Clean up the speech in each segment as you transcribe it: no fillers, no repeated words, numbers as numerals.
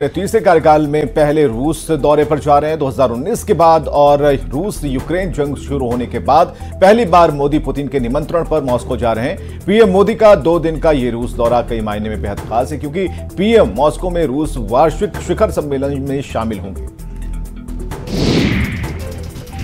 तीसरे कार्यकाल में पहले रूस दौरे पर जा रहे हैं 2019 के बाद और रूस यूक्रेन जंग शुरू होने के बाद पहली बार मोदी पुतिन के निमंत्रण पर मॉस्को जा रहे हैं। पीएम मोदी का 2 दिन का ये रूस दौरा कई मायने में बेहद खास है क्योंकि पीएम मॉस्को में रूस वार्षिक शिखर सम्मेलन में शामिल होंगे।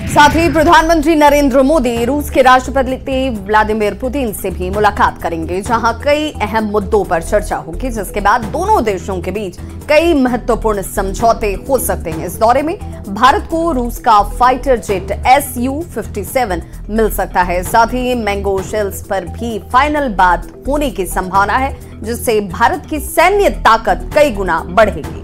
साथ ही प्रधानमंत्री नरेंद्र मोदी रूस के राष्ट्रपति व्लादिमीर पुतिन से भी मुलाकात करेंगे, जहां कई अहम मुद्दों पर चर्चा होगी, जिसके बाद दोनों देशों के बीच कई महत्वपूर्ण समझौते हो सकते हैं। इस दौरे में भारत को रूस का फाइटर जेट Su-57 मिल सकता है। साथ ही मैंगो शेल्स पर भी फाइनल बात होने की संभावना है, जिससे भारत की सैन्य ताकत कई गुना बढ़ेगी।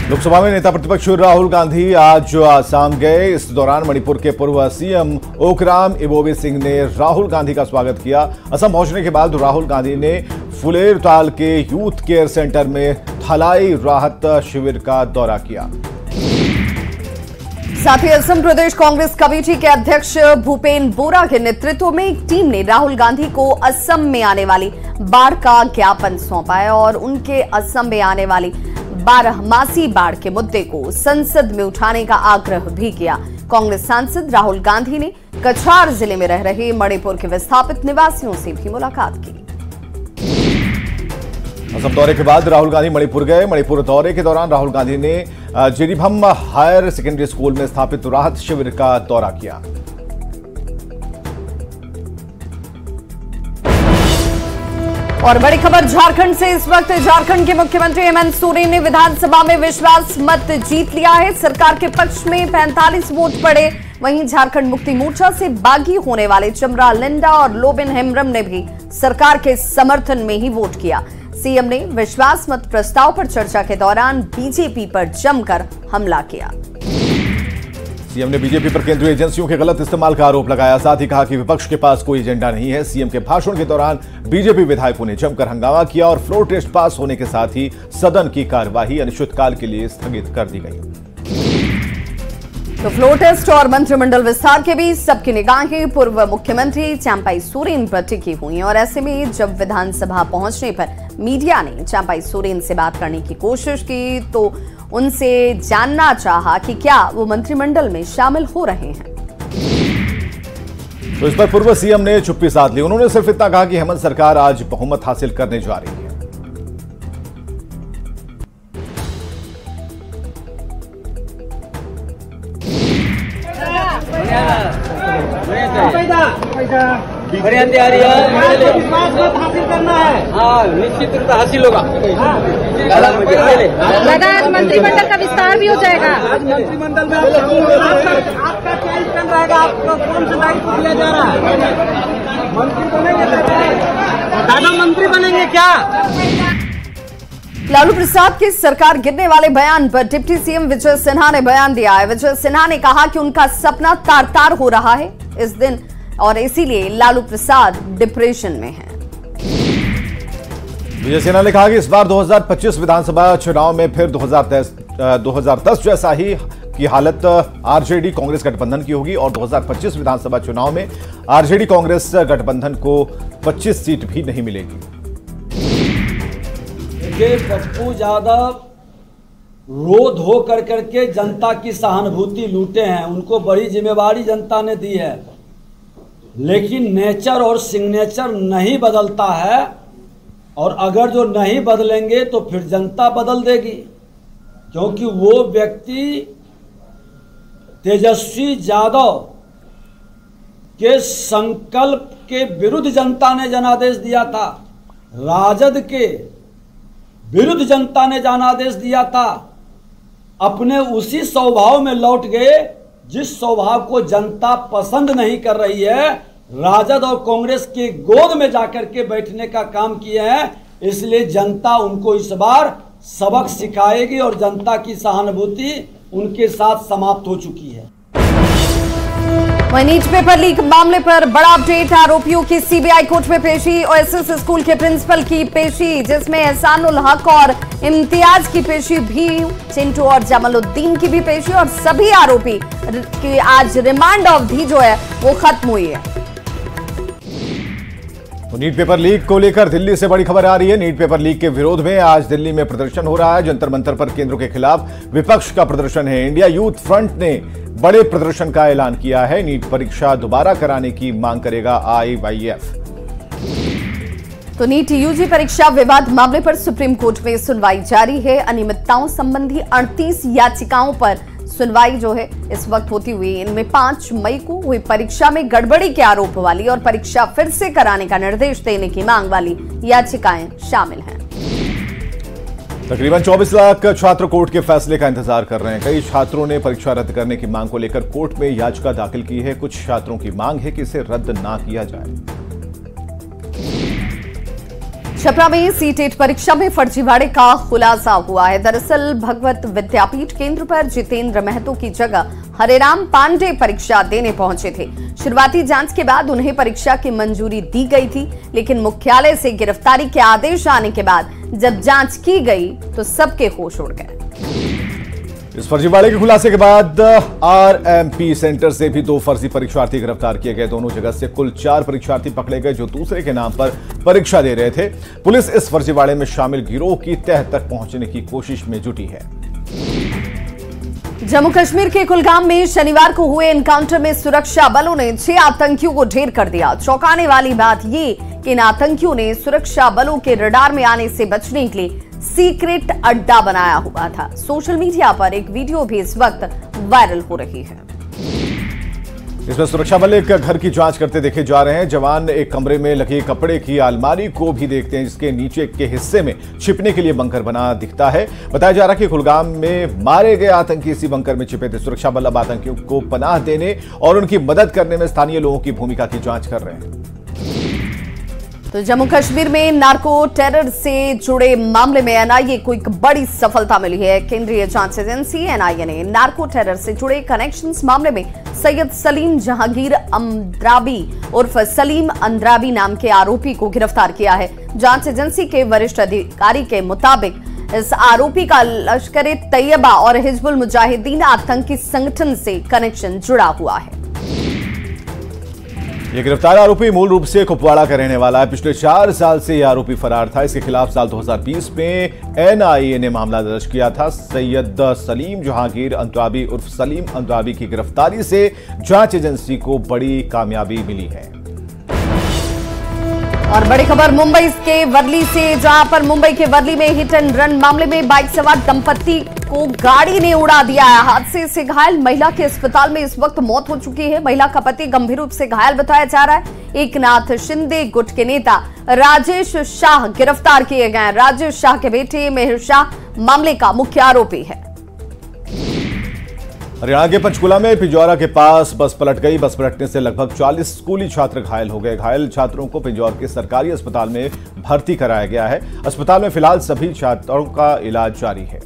लोकसभा में नेता प्रतिपक्ष राहुल गांधी आज आसाम गए। इस दौरान मणिपुर के पूर्व सीएम ओकराम इबोबे सिंह ने राहुल गांधी का स्वागत किया। असम पहुंचने के बाद राहुल गांधी ने फुलेरताल के यूथ केयर सेंटर में थलाई राहत शिविर का दौरा किया। साथ ही असम प्रदेश कांग्रेस कमेटी के अध्यक्ष भूपेन बोरा के नेतृत्व में एक टीम ने राहुल गांधी को असम में आने वाली बाढ़ का ज्ञापन सौंपा है और उनके असम में आने वाली 12मासी बाढ़ के मुद्दे को संसद में उठाने का आग्रह भी किया। कांग्रेस सांसद राहुल गांधी ने कछार जिले में रह रहे मणिपुर के विस्थापित निवासियों से भी मुलाकात की। असम दौरे के बाद राहुल गांधी मणिपुर गए। मणिपुर दौरे के दौरान राहुल गांधी ने जिरीभम हायर सेकेंडरी स्कूल में स्थापित राहत शिविर का दौरा किया। और बड़ी खबर झारखंड से। इस वक्त झारखंड के मुख्यमंत्री हेमंत सोरेन ने विधानसभा में विश्वास मत जीत लिया है। सरकार के पक्ष में 45 वोट पड़े। वहीं झारखंड मुक्ति मोर्चा से बागी होने वाले चमरा लिंडा और लोबिन हेम्ब्रम ने भी सरकार के समर्थन में ही वोट किया। सीएम ने विश्वास मत प्रस्ताव पर चर्चा के दौरान बीजेपी पर जमकर हमला किया। सीएम ने बीजेपी पर केंद्रीय एजेंसियों के गलत इस्तेमाल का आरोप लगाया। साथ ही कहा कि विपक्ष के पास कोई एजेंडा नहीं है। सीएम के भाषण के दौरान बीजेपी विधायकों ने जमकर हंगामा किया और फ्लोर टेस्ट पास होने के साथ ही सदन की कार्यवाही अनिश्चितकाल के लिए स्थगित कर दी गई। तो फ्लोर टेस्ट और मंत्रिमंडल विस्तार के बीच सबकी निगाहें पूर्व मुख्यमंत्री चांपाई सोरेन पर टिकी हुई और ऐसे में जब विधानसभा पहुंचने पर मीडिया ने चांपाई सोरेन से बात करने की कोशिश की तो उनसे जानना चाहा कि क्या वो मंत्रिमंडल में शामिल हो रहे हैं। तो इस पर पूर्व सीएम ने चुप्पी साध ली। उन्होंने सिर्फ इतना कहा कि हेमंत सरकार आज बहुमत हासिल करने जा रही है। विश्वास मत हासिल करना है। हाँ, निश्चित रूप से हासिल होगा। दादा आज मंत्रिमंडल का विस्तार भी हो जाएगा। आज मंत्रिमंडल में आपका क्या स्टैंड रहेगा? आपको कौन सा दायित्व दिया जा रहा है? मंत्री बनेंगे दादा, मंत्री बनेंगे क्या? लालू प्रसाद के सरकार गिरने वाले बयान पर डिप्टी सीएम विजय सिन्हा ने बयान दिया है। विजय सिन्हा ने कहा कि उनका सपना तार तार हो रहा है इस दिन और इसीलिए लालू प्रसाद डिप्रेशन में हैं। विजय सिन्हा ने कहा कि इस बार 2025 विधानसभा चुनाव में फिर 2010 जैसा ही की हालत आरजेडी कांग्रेस गठबंधन की होगी और 2025 विधानसभा चुनाव में आरजेडी कांग्रेस गठबंधन को 25 सीट भी नहीं मिलेगी। पप्पू यादव रो धो कर करके जनता की सहानुभूति लूटे हैं। उनको बड़ी जिम्मेवारी जनता ने दी है, लेकिन नेचर और सिग्नेचर नहीं बदलता है और अगर जो नहीं बदलेंगे तो फिर जनता बदल देगी, क्योंकि वो व्यक्ति तेजस्वी यादव के संकल्प के विरुद्ध जनता ने जनादेश दिया था। राजद के विरुद्ध जनता ने जनादेश दिया था। अपने उसी स्वभाव में लौट गए जिस स्वभाव को जनता पसंद नहीं कर रही है। राजद और कांग्रेस के गोद में जाकर के बैठने का काम किए हैं, इसलिए जनता उनको इस बार सबक सिखाएगी और जनता की सहानुभूति उनके साथ समाप्त हो चुकी है। वहीं नीट पेपर लीक मामले पर बड़ा अपडेट। आरोपियों की सीबीआई कोर्ट में पेशी। ओएसएस स्कूल के प्रिंसिपल की पेशी, जिसमें एहसानुल हक और इम्तियाज की पेशी भी, चिंटू और जमालुद्दीन की भी पेशी और सभी आरोपी की आज रिमांड अवधि जो है वो खत्म हुई है। तो नीट पेपर लीक को लेकर दिल्ली से बड़ी खबर आ रही है। नीट पेपर लीक के विरोध में आज दिल्ली में प्रदर्शन हो रहा है। जंतर मंतर पर केंद्र के खिलाफ विपक्ष का प्रदर्शन है। इंडिया यूथ फ्रंट ने बड़े प्रदर्शन का ऐलान किया है। नीट परीक्षा दोबारा कराने की मांग करेगा IYF। तो नीट यूजी परीक्षा विवाद मामले पर सुप्रीम कोर्ट में सुनवाई जारी है। अनियमितताओं संबंधी 38 याचिकाओं पर सुनवाई जो है इस वक्त होती हुई, इनमें 5 मई को हुई परीक्षा में गड़बड़ी के आरोप वाली और परीक्षा फिर से कराने का निर्देश देने की मांग वाली याचिकाएं शामिल हैं। तकरीबन 24 लाख छात्र कोर्ट के फैसले का इंतजार कर रहे हैं। कई छात्रों ने परीक्षा रद्द करने की मांग को लेकर कोर्ट में याचिका दाखिल की है। कुछ छात्रों की मांग है कि इसे रद्द ना किया जाए। छपरा में सीटेट परीक्षा में फर्जीवाड़े का खुलासा हुआ है। दरअसल भगवत विद्यापीठ केंद्र पर जितेंद्र महतो की जगह हरेराम पांडे परीक्षा देने पहुंचे थे। शुरुआती जांच के बाद उन्हें परीक्षा की मंजूरी दी गई थी, लेकिन मुख्यालय से गिरफ्तारी के आदेश आने के बाद जब जांच की गई तो सबके होश उड़ गए। इस फर्जीवाड़े के खुलासे के बाद RMP सेंटर से भी 2 फर्जी परीक्षार्थी गिरफ्तार किए गए। दोनों जगह से कुल 4 परीक्षार्थी पकड़े गए जो दूसरे के नाम पर परीक्षा दे रहे थे। पुलिस इस फर्जीवाड़े में शामिल गिरोह की तह तक पहुंचने की कोशिश में जुटी है। जम्मू कश्मीर के कुलगाम में शनिवार को हुए एनकाउंटर में सुरक्षा बलों ने 6 आतंकियों को ढेर कर दिया। चौंकाने वाली बात ये कि इन आतंकियों ने सुरक्षा बलों के रडार में आने से बचने के लिए सीक्रेट अड्डा बनाया हुआ था। सोशल मीडिया पर एक वीडियो भी इस वक्त वायरल हो रही है। इसमें सुरक्षा बल एक घर की जांच करते देखे जा रहे हैं। जवान एक कमरे में लगी कपड़े की अलमारी को भी देखते हैं, जिसके नीचे के हिस्से में छिपने के लिए बंकर बना दिखता है। बताया जा रहा है कि कुलगाम में मारे गए आतंकी इसी बंकर में छिपे थे। सुरक्षा बल अब आतंकियों को पनाह देने और उनकी मदद करने में स्थानीय लोगों की भूमिका की जांच कर रहे हैं। तो जम्मू कश्मीर में नार्को टेरर से जुड़े मामले में NIA को एक बड़ी सफलता मिली है। केंद्रीय जांच एजेंसी NIA ने नार्को टेरर से जुड़े कनेक्शंस मामले में सैयद सलीम जहांगीर अंद्राबी उर्फ सलीम अंद्राबी नाम के आरोपी को गिरफ्तार किया है। जांच एजेंसी के वरिष्ठ अधिकारी के मुताबिक इस आरोपी का लश्कर ए तैयबा और हिजबुल मुजाहिदीन आतंकी संगठन से कनेक्शन जुड़ा हुआ है। ये गिरफ्तार आरोपी मूल रूप से कुपवाड़ा का रहने वाला है। पिछले 4 साल से यह आरोपी फरार था। इसके खिलाफ साल 2020 में NIA ने मामला दर्ज किया था। सैयद सलीम जहांगीर अंद्राबी उर्फ सलीम अंद्राबी की गिरफ्तारी से जांच एजेंसी को बड़ी कामयाबी मिली है। और बड़ी खबर मुंबई के वर्ली से, जहां पर मुंबई के वर्ली में हिट एंड रन मामले में बाइक सवार दंपत्ति को गाड़ी ने उड़ा दिया है। हादसे से घायल महिला के अस्पताल में इस वक्त मौत हो चुकी है। महिला का पति गंभीर रूप से घायल बताया जा रहा है। एकनाथ शिंदे गुट के नेता राजेश शाह गिरफ्तार किए गए। राजेश शाह के बेटे मेहर शाह मामले का मुख्य आरोपी है। हरियाणा के पंचकुला में पिंजौरा के पास बस पलट गई। बस पलटने से लगभग 40 स्कूली छात्र घायल हो गए। घायल छात्रों को पिंजौर के सरकारी अस्पताल में भर्ती कराया गया है। अस्पताल में फिलहाल सभी छात्रों का इलाज जारी है।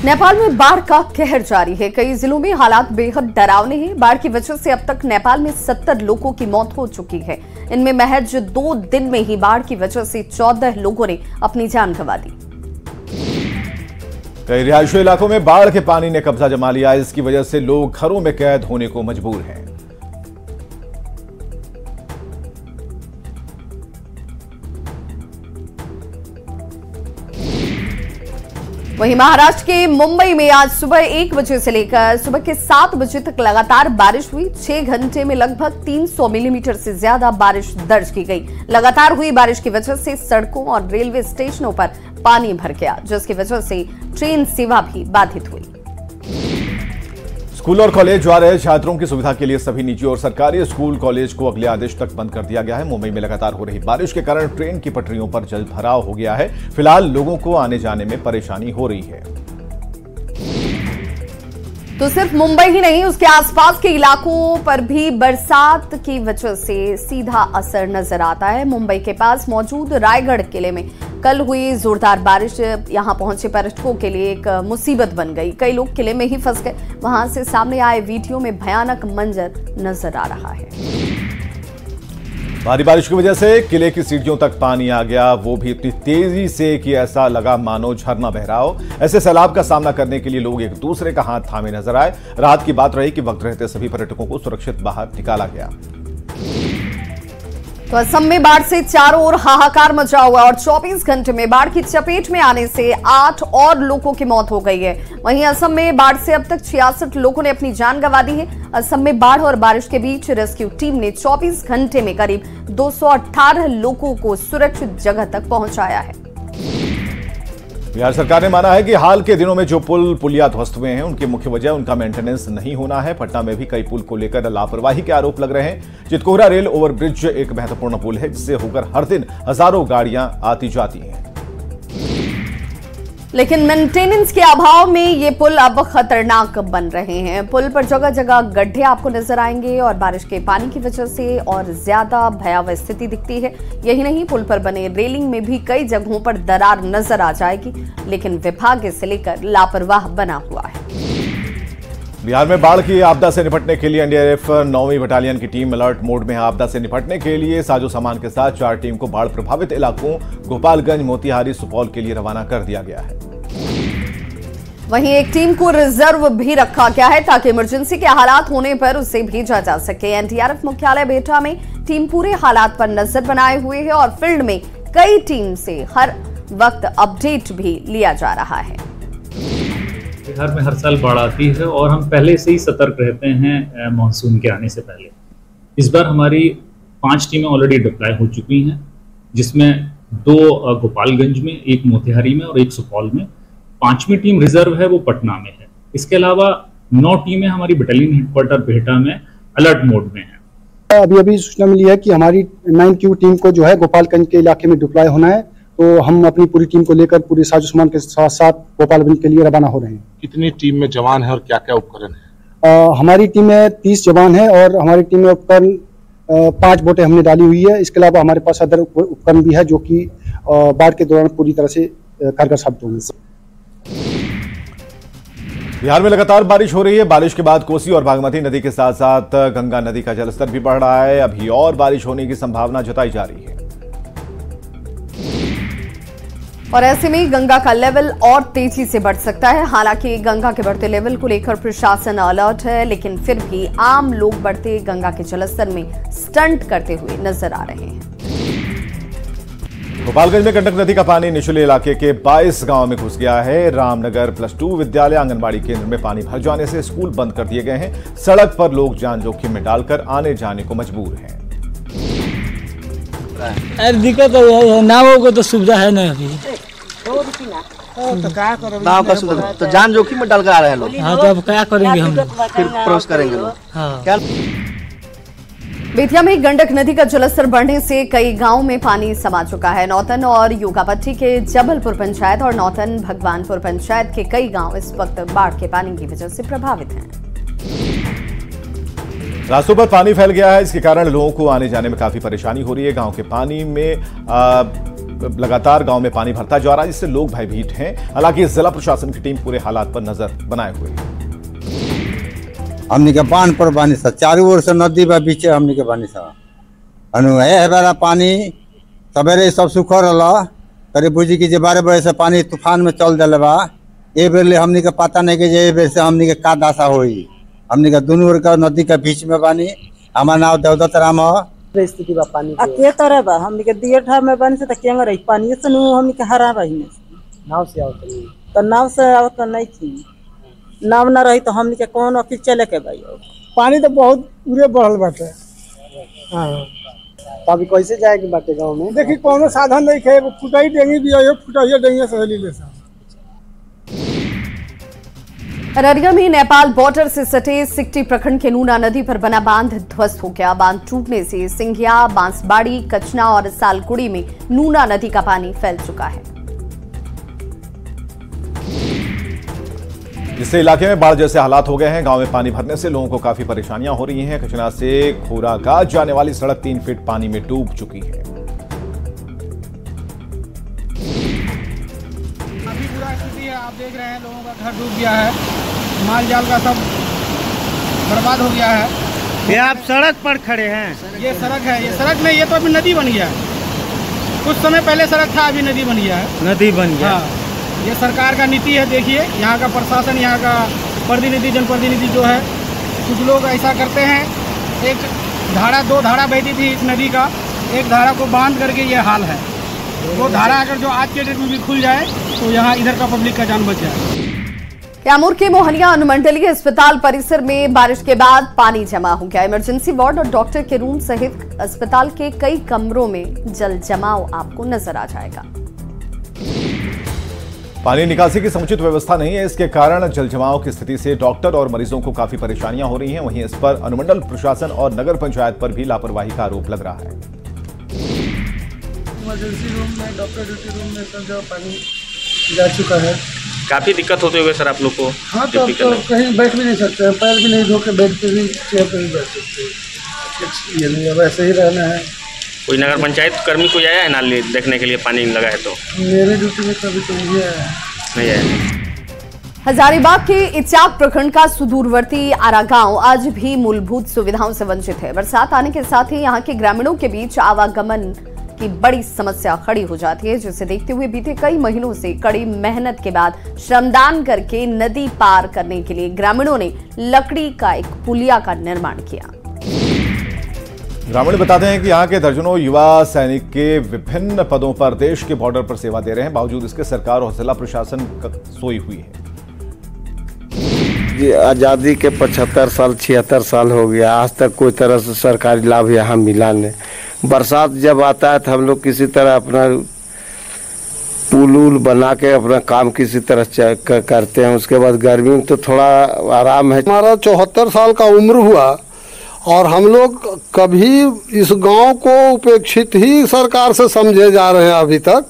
नेपाल में बाढ़ का कहर जारी है। कई जिलों में हालात बेहद डरावने हैं। बाढ़ की वजह से अब तक नेपाल में 70 लोगों की मौत हो चुकी है। इनमें महज 2 दिन में ही बाढ़ की वजह से 14 लोगों ने अपनी जान गंवा दी। कई रिहायशी इलाकों में बाढ़ के पानी ने कब्जा जमा लिया। इसकी वजह से लोग घरों में कैद होने को मजबूर हैं। वहीं महाराष्ट्र के मुंबई में आज सुबह 1 बजे से लेकर सुबह के 7 बजे तक लगातार बारिश हुई। 6 घंटे में लगभग 300 मिलीमीटर से ज्यादा बारिश दर्ज की गई। लगातार हुई बारिश की वजह से सड़कों और रेलवे स्टेशनों पर पानी भर गया, जिसकी वजह से ट्रेन सेवा भी बाधित हुई। स्कूल और कॉलेज जा रहे छात्रों की सुविधा के लिए सभी निजी और सरकारी स्कूल कॉलेज को अगले आदेश तक बंद कर दिया गया है। मुंबई में लगातार हो रही बारिश के कारण ट्रेन की पटरियों पर जल भराव हो गया है। फिलहाल लोगों को आने जाने में परेशानी हो रही है। तो सिर्फ मुंबई ही नहीं, उसके आसपास के इलाकों पर भी बरसात की वजह से सीधा असर नजर आता है। मुंबई के पास मौजूद रायगढ़ किले में कल हुई जोरदार बारिश यहां पहुंचे पर्यटकों के लिए एक मुसीबत बन गई। कई लोग किले में ही फंस गए। वहां से सामने आए वीडियो में भयानक मंजर नजर आ रहा है। भारी बारिश की वजह से किले की सीढ़ियों तक पानी आ गया, वो भी इतनी तेजी से कि ऐसा लगा मानो झरना बह रहा हो। ऐसे सैलाब का सामना करने के लिए लोग एक दूसरे का हाथ थामे नजर आए। राहत की बात रही कि वक्त रहते सभी पर्यटकों को सुरक्षित बाहर निकाला गया। तो असम में बाढ़ से चारों ओर हाहाकार मचा हुआ और 24 घंटे में बाढ़ की चपेट में आने से 8 और लोगों की मौत हो गई है। वहीं असम में बाढ़ से अब तक 66 लोगों ने अपनी जान गंवा दी है। असम में बाढ़ और बारिश के बीच रेस्क्यू टीम ने 24 घंटे में करीब 218 लोगों को सुरक्षित जगह तक पहुंचाया है। बिहार सरकार ने माना है कि हाल के दिनों में जो पुलिया ध्वस्त हुए हैं उनकी मुख्य वजह उनका मेंटेनेंस नहीं होना है। पटना में भी कई पुल को लेकर लापरवाही के आरोप लग रहे हैं। चितकोहरा रेल ओवरब्रिज एक महत्वपूर्ण पुल है जिससे होकर हर दिन हजारों गाड़ियां आती जाती हैं, लेकिन मेंटेनेंस के अभाव में ये पुल अब खतरनाक बन रहे हैं। पुल पर जगह जगह गड्ढे आपको नजर आएंगे और बारिश के पानी की वजह से और ज्यादा भयावह स्थिति दिखती है। यही नहीं, पुल पर बने रेलिंग में भी कई जगहों पर दरार नजर आ जाएगी, लेकिन विभाग इसे लेकर लापरवाह बना हुआ है। बिहार में बाढ़ की आपदा से निपटने के लिए एनडीआरएफ 9वीं बटालियन की टीम अलर्ट मोड में है। आपदा से निपटने के लिए साजो सामान के साथ 4 टीम को बाढ़ प्रभावित इलाकों गोपालगंज, मोतिहारी, सुपौल के लिए रवाना कर दिया गया है। वहीं एक टीम को रिजर्व भी रखा गया है ताकि इमरजेंसी के हालात होने पर उसे भेजा जा सके। एनडीआरएफ मुख्यालय बेटा में टीम पूरे हालात पर नजर बनाए हुए है और फील्ड में कई टीम से हर वक्त अपडेट भी लिया जा रहा है। बिहार में हर साल बाढ़ आती है और हम पहले से ही सतर्क रहते हैं मानसून के आने से पहले। इस बार हमारी 5 टीमें ऑलरेडी डिप्लॉय हो चुकी हैं, जिसमें 2 गोपालगंज में, 1 मोतिहारी में और 1 सुपौल में। 5वीं टीम रिजर्व है, वो पटना में है। इसके अलावा 9 टीमें हमारी बटालियन हेडक्वार्टर बेहटा में अलर्ट मोड में है। अभी सूचना मिली है कि हमारी 9Q टीम को जो है गोपालगंज के इलाके में डिप्लॉय होना है, तो हम अपनी पूरी टीम को लेकर पूरे साजो सामान के साथ साथ गोपालगंज के लिए रवाना हो रहे हैं। कितनी टीम में जवान है और क्या क्या उपकरण है? हमारी टीम में 30 जवान है और हमारी टीम में उपकरण 5 बोटें हमने डाली हुई है। इसके अलावा हमारे पास अदर उपकरण भी है जो कि बाढ़ के दौरान पूरी तरह से कारगर साबित होंगे। बिहार में लगातार बारिश हो रही है। बारिश के बाद कोसी और बागमती नदी के साथ साथ गंगा नदी का जलस्तर भी बढ़ रहा है। अभी और बारिश होने की संभावना जताई जा रही है और ऐसे में गंगा का लेवल और तेजी से बढ़ सकता है। हालांकि गंगा के बढ़ते लेवल को लेकर प्रशासन अलर्ट है, लेकिन फिर भी आम लोग बढ़ते गंगा के जलस्तर में स्टंट करते हुए नजर आ रहे हैं। गोपालगंज में गंडक नदी का पानी निचले इलाके के 22 गांव में घुस गया है। रामनगर +2 विद्यालय आंगनबाड़ी केंद्र में पानी भर जाने से स्कूल बंद कर दिए गए हैं। सड़क पर लोग जान जोखिम में डालकर आने जाने को मजबूर हैं। दिक्कत है, नावों को तो सुविधा है ना अभी, तो क्या करोगे? नाव का सुविधा तो जान जोखिम में डालकर आ रहे हैं लोग। हाँ, तो अब क्या करेंगे हम, फिर प्रवेश करेंगे लोग। हाँ। क्या बेतिया में गंडक नदी का जलस्तर बढ़ने से कई गांवों में पानी समा चुका है। नौतन और योगापट्टी के जबलपुर पंचायत और नौतन भगवानपुर पंचायत के कई गांव इस वक्त बाढ़ के पानी की वजह से प्रभावित हैं। रास्तों पर पानी फैल गया है, इसके कारण लोगों को आने जाने में काफी परेशानी हो रही है। गांव के पानी में लगातार गांव में पानी भरता जा रहा है, जिससे लोग भयभीत हैं। हालांकि जिला प्रशासन की टीम पूरे हालात पर नजर बनाए हुए है। हमनी के बांध पर बानी सा चारों ओर से नदी बा, बीचे हमनी के बानी सा है बेरा पानी सवेरे सब सुखर रहा करीब बुझी की 12 बजे से पानी तूफान में चल दिले बा। ए बेर ले हमनी के पता नहीं कि जे बेर से हमनी के का दशा होई। हमनी के दोनों ओर का नदी के बीच में बानी। हमारा नाम देवदत्त राम है। स्थिति बा पानी के तरह बा, हमनी के दिए ठा में बन से त केंग रही पानी से नु हमनी के हरा रही नाव से आवत तो नाव से आवत नहीं थी। नाव ना रही तो हमनी के कौन अकेले चले के भाई। पानी तो बहुत पूरे बढ़ल बाटे। हाँ, तो अभी कैसे जाएगी बाटे गांव में? देखी कोनो साधन नहीं है, फुटाई डेंगी भी है, फुटाई डेंगी सहेली ले सा। अररिया में नेपाल बॉर्डर से सटे सिकटी प्रखंड के नूना नदी पर बना बांध ध्वस्त हो गया। बांध टूटने से सिंघिया, बांसबाड़ी, कचना और सालकुड़ी में नूना नदी का पानी फैल चुका है, जिससे इलाके में बाढ़ जैसे हालात हो गए हैं। गांव में पानी भरने से लोगों को काफी परेशानियां हो रही हैं। कचना से खोरागांव जाने वाली सड़क 3 फीट पानी में डूब चुकी है। अभी बुरा स्थिति है, आप देख रहे हैं लोगों का घर डूब गया है, माल जाल का सब बर्बाद हो गया है। ये आप सड़क पर खड़े हैं? ये सड़क है, ये सड़क नहीं, ये तो अभी नदी बन गया है। कुछ समय पहले सड़क था, अभी नदी बन गया है। नदी बन गया। हाँ, ये सरकार का नीति है। देखिए यहाँ का प्रशासन, यहाँ का प्रतिनिधि, जनप्रतिनिधि जो है, कुछ लोग ऐसा करते हैं। एक धारा, 2 धारा बहती थी इस नदी का, एक धारा को बांध करके ये हाल है। वो धारा अगर जो आज के डेट में भी खुल जाए तो यहाँ इधर का पब्लिक का जान बच जाए। कैमूर के मोहनिया अनुमंडलीय अस्पताल परिसर में बारिश के बाद पानी जमा हो गया। इमरजेंसी वार्ड और डॉक्टर के रूम सहित अस्पताल के कई कमरों में जल जमाव आपको नजर आ जाएगा। पानी निकासी की समुचित व्यवस्था नहीं है, इसके कारण जल जमाव की स्थिति से डॉक्टर और मरीजों को काफी परेशानियां हो रही हैं। वहीं इस पर अनुमंडल प्रशासन और नगर पंचायत पर भी लापरवाही का आरोप लग रहा है। इमरजेंसी रूम में, डॉक्टर ड्यूटी रूम में सब जगह पानी जा चुका है। काफी दिक्कत होते हुए सर आप लोग को? हाँ, तो कहीं बैठ भी नहीं सकते हैं, पैर भी नहीं धो के बेड पे भी, चेयर पे भी बैठ सकते हैं। ये नहीं, अब ऐसे ही रहना है। कोई नगर पंचायत कर्मी कोई आया है नाल देखने के लिए पानी लगा है? तो मेरे ड्यूटी में कभी तो नहीं आया। नहीं आया। हजारीबाग के इचाक प्रखंड का सुदूरवर्ती आरा गांव आज भी मूलभूत सुविधाओं से वंचित है। बरसात आने के साथ ही यहां के ग्रामीणों के बीच आवागमन की बड़ी समस्या खड़ी हो जाती है, जिसे देखते हुए बीते कई महीनों से कड़ी मेहनत के बाद श्रमदान करके नदी पार करने के लिए ग्रामीणों ने लकड़ी का एक पुलिया का निर्माण किया। ग्रामीण बताते हैं कि यहाँ के दर्जनों युवा सैनिक के विभिन्न पदों पर देश के बॉर्डर पर सेवा दे रहे हैं। बावजूद इसके सरकार और जिला प्रशासन सोई हुई है। आज़ादी के 75 साल 76 साल हो गया, आज तक कोई तरह से सरकारी लाभ यहाँ मिला नहीं। बरसात जब आता है तो हम लोग किसी तरह अपना पुल उल बना के अपना काम किसी तरह करते हैं। उसके बाद गर्मी में तो थोड़ा आराम है। हमारा 74 साल का उम्र हुआ और हम लोग कभी इस गांव को उपेक्षित ही सरकार से समझे जा रहे हैं अभी तक।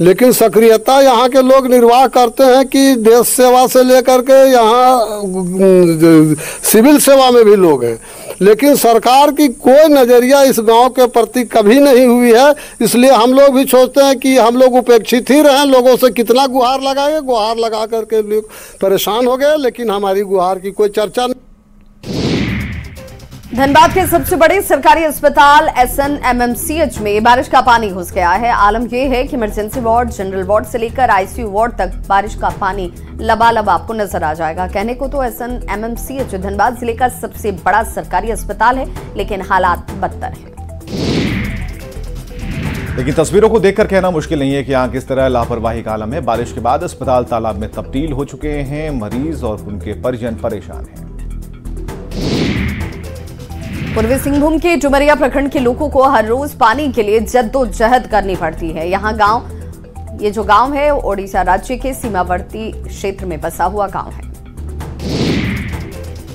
लेकिन सक्रियता यहाँ के लोग निर्वाह करते हैं कि देश सेवा से लेकर के यहाँ सिविल सेवा में भी लोग हैं, लेकिन सरकार की कोई नज़रिया इस गांव के प्रति कभी नहीं हुई है। इसलिए हम लोग भी सोचते हैं कि हम लोग उपेक्षित ही रहें। लोगों से कितना गुहार लगाएंगे, गुहार लगा करके लोग परेशान हो गए, लेकिन हमारी गुहार की कोई चर्चा नहीं। धनबाद के सबसे बड़े सरकारी अस्पताल SNMMCH में बारिश का पानी घुस गया है। आलम यह है कि इमरजेंसी वार्ड, जनरल वार्ड से लेकर ICU वार्ड तक बारिश का पानी लबालब आपको नजर आ जाएगा। कहने को तो SNMMCH धनबाद जिले का सबसे बड़ा सरकारी अस्पताल है, लेकिन हालात बदतर हैं। लेकिन तस्वीरों को देखकर कहना मुश्किल नहीं है कि यहाँ किस तरह लापरवाही का आलम है। बारिश के बाद अस्पताल तालाब में तब्दील हो चुके हैं। मरीज और उनके परिजन परेशान हैं। पूर्वी सिंहभूम के डुमरिया प्रखंड के लोगों को हर रोज पानी के लिए जद्दोजहद करनी पड़ती है। ये जो गांव है ओडिशा राज्य के सीमावर्ती क्षेत्र में बसा हुआ गांव है।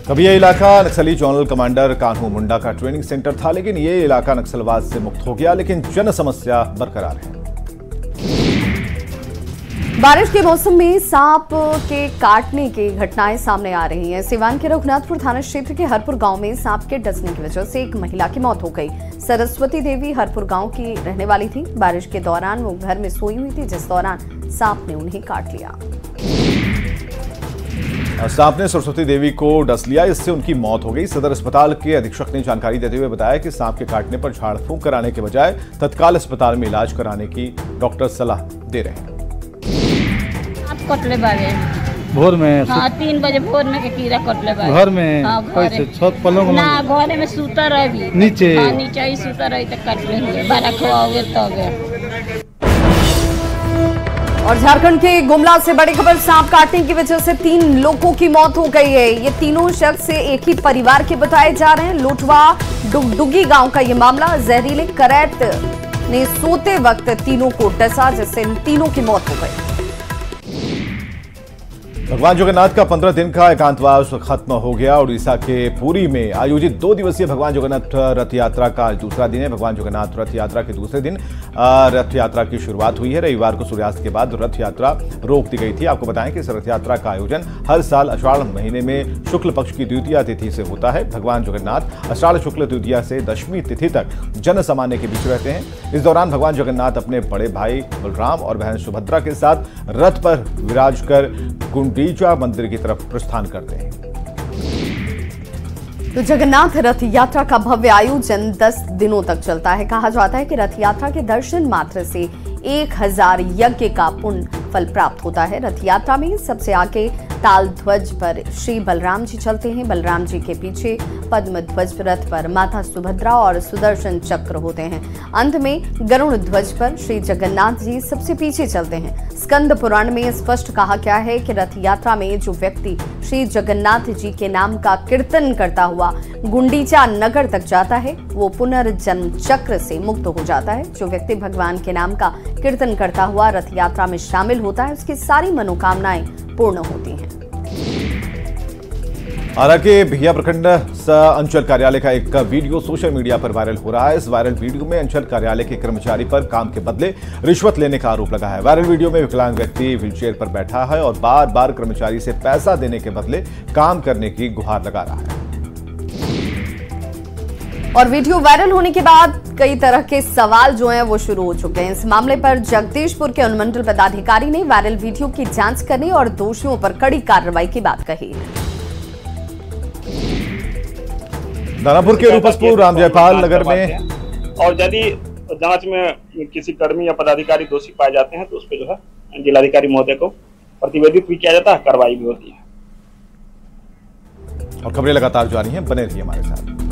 कभी यह इलाका नक्सली जोनल कमांडर कान्हू मुंडा का ट्रेनिंग सेंटर था, लेकिन ये इलाका नक्सलवाद से मुक्त हो गया, लेकिन जन समस्या बरकरार है। बारिश के मौसम में सांप के काटने की घटनाएं सामने आ रही हैं। सिवान के रघुनाथपुर थाना क्षेत्र के हरपुर गांव में सांप के डसने की वजह से एक महिला की मौत हो गई। सरस्वती देवी हरपुर गांव की रहने वाली थी। बारिश के दौरान वो घर में सोई हुई थी, जिस दौरान सांप ने उन्हें काट लिया। सांप ने सरस्वती देवी को डस लिया, इससे उनकी मौत हो गई। सदर अस्पताल के अधीक्षक ने जानकारी देते हुए बताया कि सांप के काटने पर झाड़ फूंक कराने के बजाय तत्काल अस्पताल में इलाज कराने की डॉक्टर सलाह दे रहे हैं। कटले बारे भोर में? हाँ, 3 बजे भोर में के कीड़ा कटले बारे। घर में? हाँ, कैसे? छत पलंग ना, घरे में सूता रही नीचे? हाँ, नीचे ही सूता रही तो कटले हुए 12 खोआओगे तब। और झारखंड के गुमला से बड़ी खबर, सांप काटने की वजह से 3 लोगों की मौत हो गई है। ये तीनों शख्स एक ही परिवार के बताए जा रहे हैं। लोटवा डुगडुगी गांव का ये मामला। जहरीले करैत ने सोते वक्त तीनों को डसा, जिससे इन तीनों की मौत हो गई। भगवान जगन्नाथ का 15 दिन का एकांतवास खत्म हो गया। उड़ीसा के पुरी में आयोजित 2 दिवसीय भगवान जगन्नाथ रथ यात्रा का आज दूसरा दिन है। भगवान जगन्नाथ रथ यात्रा के दूसरे दिन रथ यात्रा की शुरुआत हुई है। रविवार को सूर्यास्त के बाद रथ यात्रा रोक दी गई थी। आपको बताएं कि इस रथ यात्रा का आयोजन हर साल आषाढ़ महीने में शुक्ल पक्ष की द्वितीया तिथि से होता है। भगवान जगन्नाथ आषाढ़ शुक्ल द्वितीया से दशमी तिथि तक जन सामान्य के बीच रहते हैं। इस दौरान भगवान जगन्नाथ अपने बड़े भाई बलराम और बहन सुभद्रा के साथ रथ पर विराज कर गुंडीचा मंदिर की तरफ प्रस्थान करते हैं। तो जगन्नाथ रथ यात्रा का भव्य आयोजन 10 दिनों तक चलता है। कहा जाता है कि रथ यात्रा के दर्शन मात्र से 1000 यज्ञ का पुण्य फल प्राप्त होता है। रथ यात्रा में सबसे आगे ताल ध्वज पर श्री बलराम जी चलते हैं। बलराम जी के पीछे पद्म ध्वज रथ पर माता सुभद्रा और सुदर्शन चक्र होते हैं। अंत में गरुड़ ध्वज पर श्री जगन्नाथ जी सबसे पीछे चलते हैं। स्कंद पुराण में स्पष्ट कहा गया है कि रथ यात्रा में जो व्यक्ति श्री जगन्नाथ जी के नाम का कीर्तन करता हुआ गुंडीचा नगर तक जाता है वो पुनर्जन्म चक्र से मुक्त हो जाता है। जो व्यक्ति भगवान के नाम का कीर्तन करता हुआ रथ यात्रा में शामिल होता है उसकी सारी मनोकामनाएं पूर्ण होती हैं। आरा के भिया प्रखंड अंचल कार्यालय का एक वीडियो सोशल मीडिया पर वायरल हो रहा है। इस वायरल वीडियो में अंचल कार्यालय के कर्मचारी पर काम के बदले रिश्वत लेने का आरोप लगा है। वायरल वीडियो में विकलांग व्यक्ति व्हीलचेयर पर बैठा है और बार बार कर्मचारी से पैसा देने के बदले काम करने की गुहार लगा रहा है। और वीडियो वायरल होने के बाद कई तरह के सवाल जो हैं वो शुरू हो चुके हैं। इस मामले पर जगदीशपुर के अनुमंडल पदाधिकारी ने वायरल वीडियो की जांच करने और दोषियों पर कड़ी कार्रवाई की बात कही है। दानापुर के रूपसपुर रामजयपाल नगर में और यदि जांच में किसी कर्मी या पदाधिकारी दोषी पाए जाते हैं तो उस पर जो है जिलाधिकारी महोदय को प्रतिवेदित भी किया जाता है, कार्रवाई भी होती है। और खबरें लगातार जारी हैं, बने रहिए हमारे साथ।